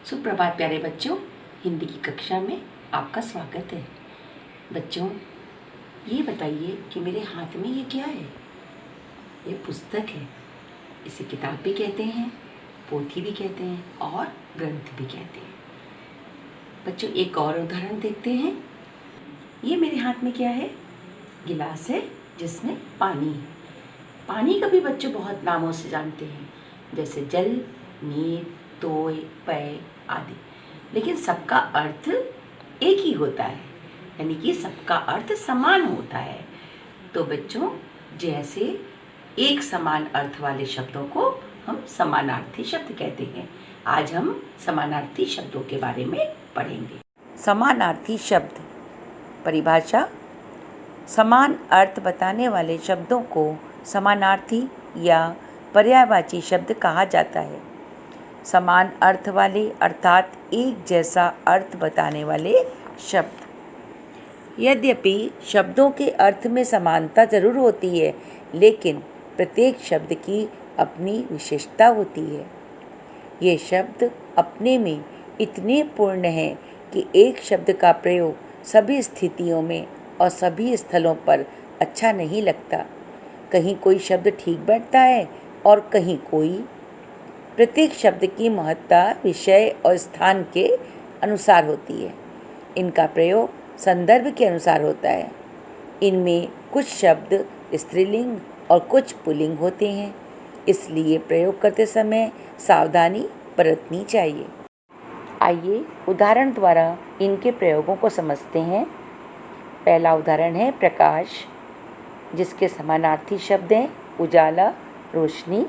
सुप्रभात प्यारे बच्चों, हिंदी की कक्षा में आपका स्वागत है। बच्चों, ये बताइए कि मेरे हाथ में ये क्या है? ये पुस्तक है। इसे किताब भी कहते हैं, पोथी भी कहते हैं और ग्रंथ भी कहते हैं। बच्चों, एक और उदाहरण देखते हैं। ये मेरे हाथ में क्या है? गिलास है जिसमें पानी है। पानी का भी बच्चों बहुत नामों से जानते हैं, जैसे जल, नीर, तोय, पेय आदि। लेकिन सबका अर्थ एक ही होता है, यानी कि सबका अर्थ समान होता है। तो बच्चों, जैसे एक समान अर्थ वाले शब्दों को हम समानार्थी शब्द कहते हैं। आज हम समानार्थी शब्दों के बारे में पढ़ेंगे। समानार्थी शब्द परिभाषा: समान अर्थ बताने वाले शब्दों को समानार्थी या पर्यायवाची शब्द कहा जाता है। समान अर्थ वाले अर्थात एक जैसा अर्थ बताने वाले शब्द। यद्यपि शब्दों के अर्थ में समानता जरूर होती है, लेकिन प्रत्येक शब्द की अपनी विशेषता होती है। ये शब्द अपने में इतने पूर्ण हैं कि एक शब्द का प्रयोग सभी स्थितियों में और सभी स्थलों पर अच्छा नहीं लगता। कहीं कोई शब्द ठीक बैठता है और कहीं कोई। प्रत्येक शब्द की महत्ता विषय और स्थान के अनुसार होती है। इनका प्रयोग संदर्भ के अनुसार होता है। इनमें कुछ शब्द स्त्रीलिंग और कुछ पुल्लिंग होते हैं, इसलिए प्रयोग करते समय सावधानी बरतनी चाहिए। आइए उदाहरण द्वारा इनके प्रयोगों को समझते हैं। पहला उदाहरण है प्रकाश, जिसके समानार्थी शब्द हैं उजाला, रोशनी।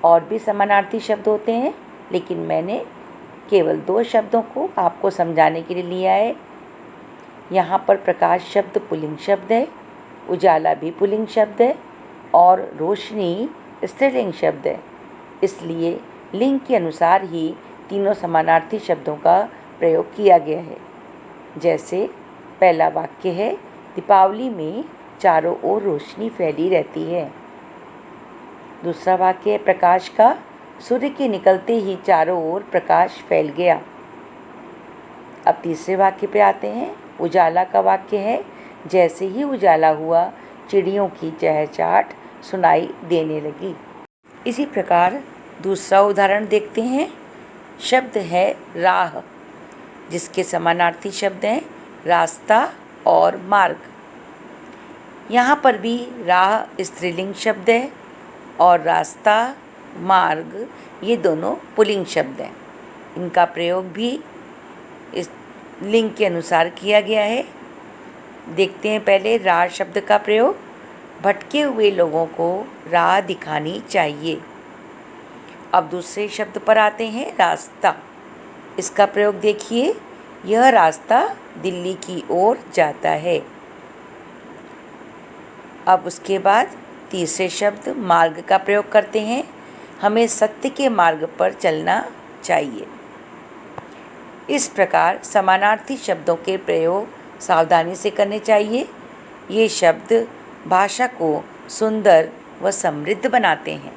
और भी समानार्थी शब्द होते हैं, लेकिन मैंने केवल 2 शब्दों को आपको समझाने के लिए लिया है। यहाँ पर प्रकाश शब्द पुल्लिंग शब्द है, उजाला भी पुल्लिंग शब्द है और रोशनी स्त्रीलिंग शब्द है। इसलिए लिंग के अनुसार ही तीनों समानार्थी शब्दों का प्रयोग किया गया है। जैसे पहला वाक्य है, दीपावली में चारों ओर रोशनी फैली रहती है। दूसरा वाक्य है, प्रकाश का सूर्य के निकलते ही चारों ओर प्रकाश फैल गया। अब तीसरे वाक्य पे आते हैं। उजाला का वाक्य है, जैसे ही उजाला हुआ चिड़ियों की चहचहाट सुनाई देने लगी। इसी प्रकार दूसरा उदाहरण देखते हैं। शब्द है राह, जिसके समानार्थी शब्द हैं रास्ता और मार्ग। यहाँ पर भी राह स्त्रीलिंग शब्द है और रास्ता, मार्ग ये दोनों पुल्लिंग शब्द हैं। इनका प्रयोग भी इस लिंग के अनुसार किया गया है। देखते हैं पहले राह शब्द का प्रयोग। भटके हुए लोगों को राह दिखानी चाहिए। अब दूसरे शब्द पर आते हैं, रास्ता। इसका प्रयोग देखिए, यह रास्ता दिल्ली की ओर जाता है। अब उसके बाद तीसरे शब्द मार्ग का प्रयोग करते हैं। हमें सत्य के मार्ग पर चलना चाहिए। इस प्रकार समानार्थी शब्दों के प्रयोग सावधानी से करने चाहिए। ये शब्द भाषा को सुंदर व समृद्ध बनाते हैं।